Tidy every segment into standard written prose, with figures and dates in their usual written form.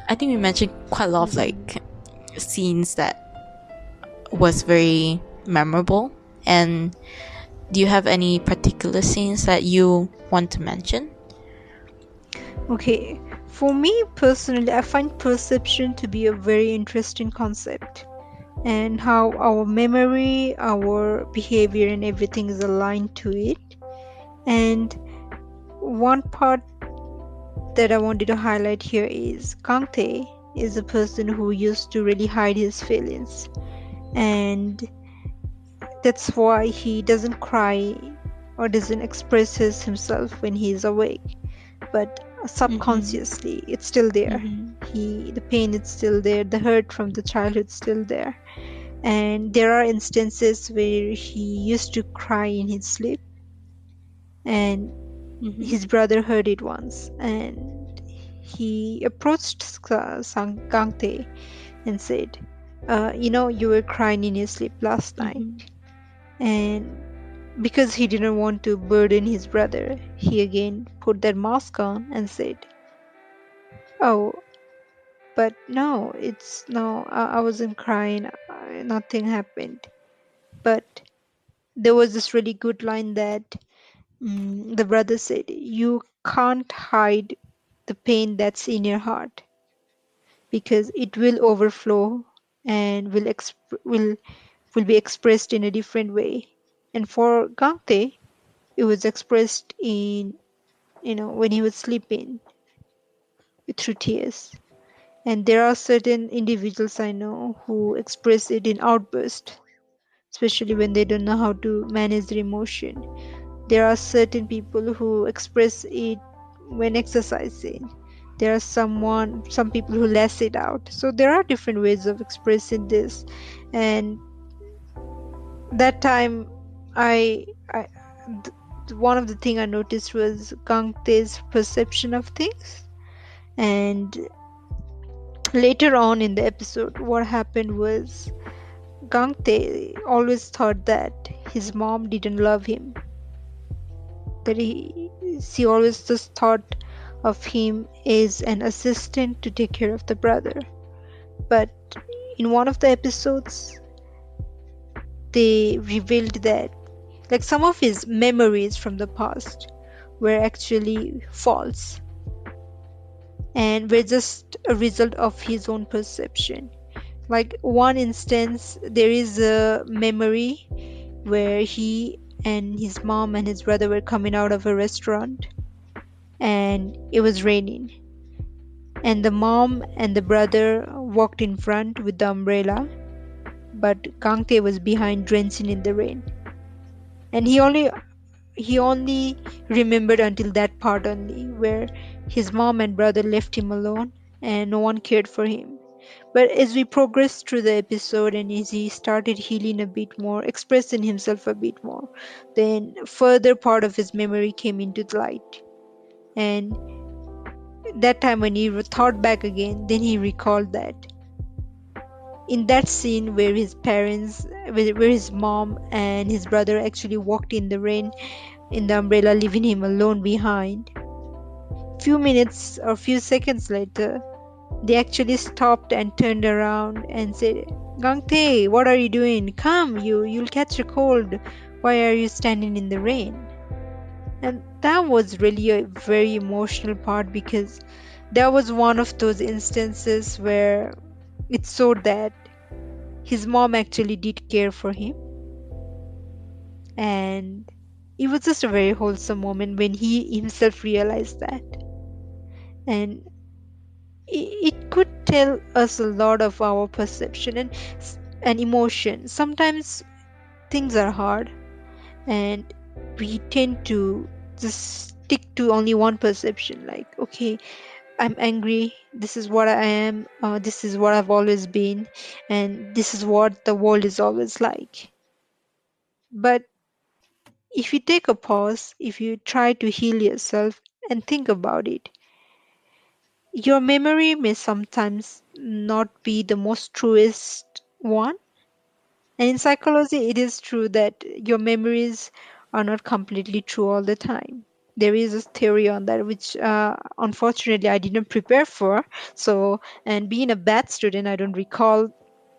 I think we mentioned quite a lot of like scenes that was very memorable. And do you have any particular scenes that you want to mention? Okay, for me personally, I find perception to be a very interesting concept, and how our memory, our behavior, and everything is aligned to it. And one part that I wanted to highlight here is Kangtae is a person who used to really hide his feelings, and that's why he doesn't cry or doesn't express himself when he is awake, but subconsciously it's still there. The pain is still there, the hurt from the childhood is still there. And there are instances where he used to cry in his sleep, and his brother heard it once, and he approached Gangtae and said, you were crying in your sleep last night. And because he didn't want to burden his brother, he again put that mask on and said, "Oh, but no, I wasn't crying, nothing happened." But there was this really good line that the brother said, "You can't hide the pain that's in your heart, because it will overflow and will be expressed in a different way." And for Gangte, it was expressed in, when he was sleeping through tears. And there are certain individuals I know who express it in outbursts, especially when they don't know how to manage their emotion. There are certain people who express it when exercising. There are some people who lash it out. So there are different ways of expressing this. And that time, I one of the thing I noticed was Gangte's perception of things. And later on in the episode, what happened was Gangte always thought that his mom didn't love him. That she always just thought of him as an assistant to take care of the brother. But in one of the episodes, they revealed that like some of his memories from the past were actually false and were just a result of his own perception. Like one instance, there is a memory where he and his mom and his brother were coming out of a restaurant, and it was raining, and the mom and the brother walked in front with the umbrella, but Kangte was behind, drenched in the rain. And he only remembered until that part only, where his mom and brother left him alone and no one cared for him. But as we progressed through the episode and as he started healing a bit more, expressing himself a bit more, then further part of his memory came into the light. And that time when he thought back again, then he recalled that in that scene where where his mom and his brother actually walked in the rain in the umbrella, leaving him alone behind. Few minutes or few seconds later, they actually stopped and turned around and said, "Gangtae, what are you doing? Come, you'll catch a cold. Why are you standing in the rain?" And that was really a very emotional part, because that was one of those instances where it showed that his mom actually did care for him. And it was just a very wholesome moment when he himself realized that. And it could tell us a lot of our perception and emotion. Sometimes things are hard, and we tend to just stick to only one perception, like, okay, I'm angry, this is what I am, this is what I've always been, and this is what the world is always like. But if you take a pause, if you try to heal yourself and think about it, your memory may sometimes not be the most truest one. And in psychology, it is true that your memories are not completely true all the time. There is a theory on that, which unfortunately I didn't prepare for. So, and being a bad student, I don't recall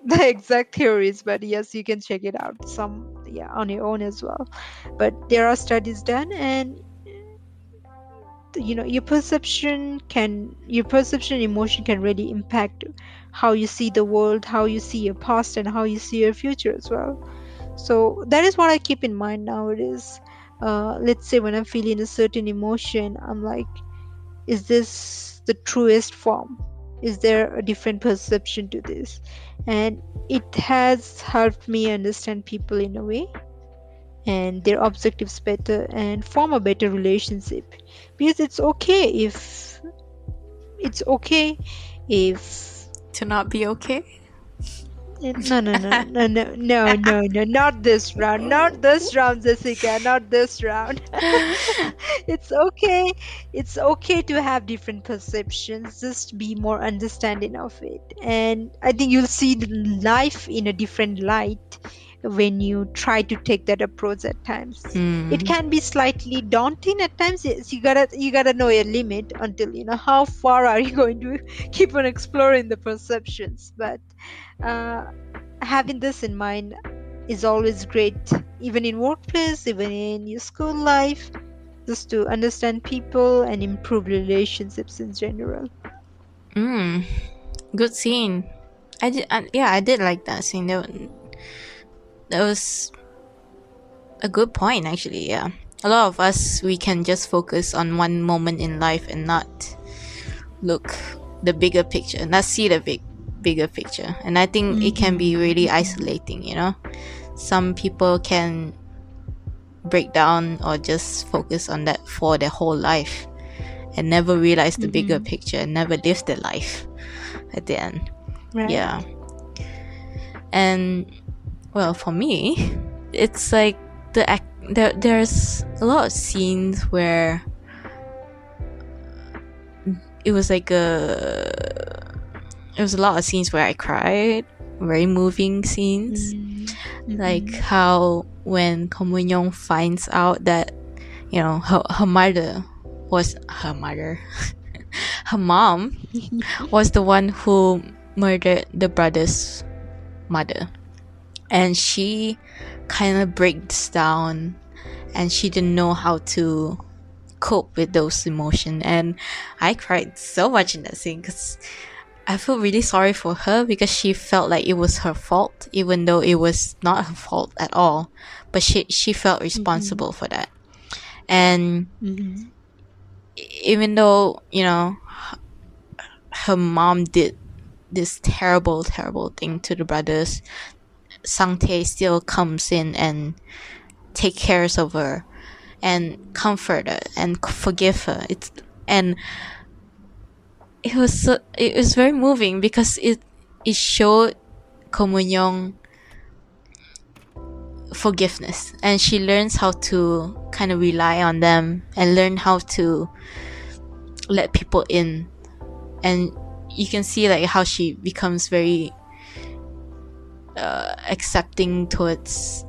the exact theories, but yes, you can check it out some, yeah, on your own as well. But there are studies done, and your perception emotion can really impact how you see the world, how you see your past, and how you see your future as well. So that is what I keep in mind nowadays. Let's say when I'm feeling a certain emotion, I'm like, is this the truest form? Is there a different perception to this? And it has helped me understand people in a way, and their objectives better, and form a better relationship. Because it's okay if To not be okay? no, no, no, no, no, no, no, no, not this round, not this round, Jessica, not this round. It's okay. It's okay to have different perceptions. Just be more understanding of it. And I think you'll see life in a different light when you try to take that approach at times. It can be slightly daunting at times. Yes, you gotta know your limit until you know how far are you going to keep on exploring the perceptions. But uh, having this in mind is always great, even in workplace, even in your school life, just to understand people and improve relationships in general. Mm, good scene. Yeah, I did like that scene. That was a good point, actually. Yeah, a lot of us, we can just focus on one moment in life and not look the bigger picture, not see the bigger picture. And I think it can be really isolating. Some people can break down or just focus on that for their whole life and never realize the bigger picture and never live the life at the end. Right. Yeah. And well, for me, it's like there's a lot of scenes where it was a lot of scenes where I cried, very moving scenes. Like how when Komunyong finds out that her mother was her mother her mom was the one who murdered the brother's mother, and she kind of breaks down and she didn't know how to cope with those emotions. And I cried so much in that scene because I feel really sorry for her, because she felt like it was her fault, even though it was not her fault at all. But she felt responsible for that. And even though, her mom did this terrible, terrible thing to the brothers, Sangtae still comes in and take care of her and comfort her and forgive her. It was very moving because it showed Komunyong forgiveness, and she learns how to kind of rely on them and learn how to let people in. And you can see like how she becomes very accepting towards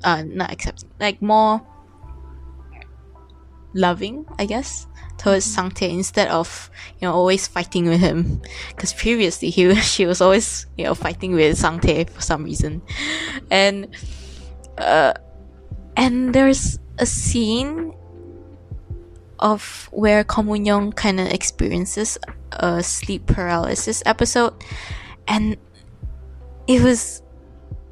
not accepting, like more loving, I guess, towards Sangtae, instead of always fighting with him, because previously she was always fighting with Sangtae for some reason. And there's a scene of where Komunyong kind of experiences a sleep paralysis episode, and it was,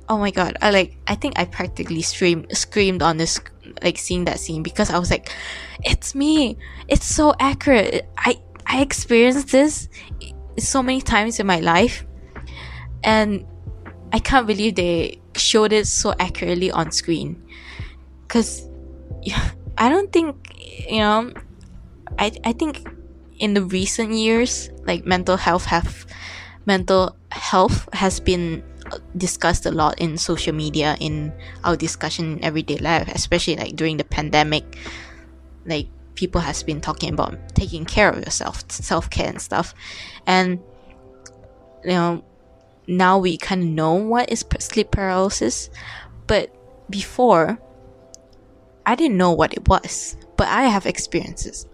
oh my god, I think I practically screamed on this, like, seeing that scene, because I was like, it's me, it's so accurate. I experienced this so many times in my life, and I can't believe they showed it so accurately on screen. Because I don't think, I think in the recent years, like, mental health has been discussed a lot in social media, in our discussion in everyday life, especially like during the pandemic. Like, people has been talking about taking care of yourself, self-care and stuff. And now we kind of know what is sleep paralysis, but before I didn't know what it was. But I have experiences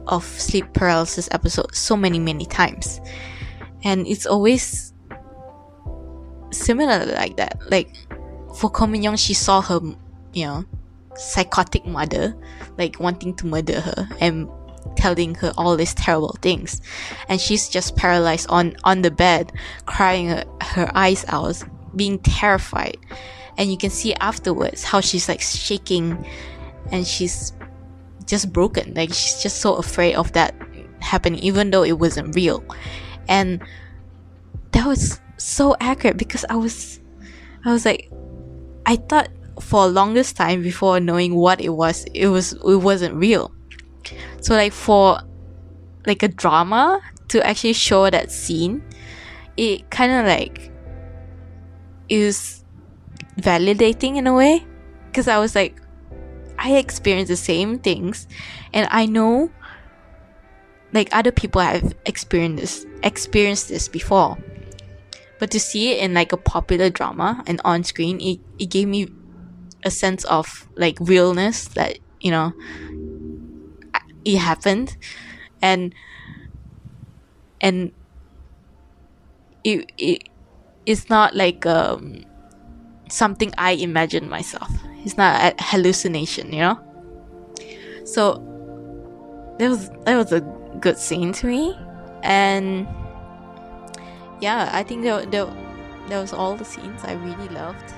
of sleep paralysis episodes so many times, and it's always similar like that. Like for Ko Min Young, she saw her, psychotic mother like wanting to murder her and telling her all these terrible things, and she's just paralyzed on the bed, crying her eyes out, being terrified. And you can see afterwards how she's like shaking, and she's just broken. Like she's just so afraid of that happening, even though it wasn't real. And that was so accurate, because I was like, I thought for the longest time before knowing what it wasn't real. So like for like a drama to actually show that scene, it kind of like is validating in a way, because I was like, I experienced the same things, and I know like other people have experienced this before. But to see it in like a popular drama and on screen, it gave me a sense of like realness, that it happened, and it's not like something I imagined myself. It's not a hallucination, So that was a good scene to me. And yeah, I think that was all the scenes I really loved.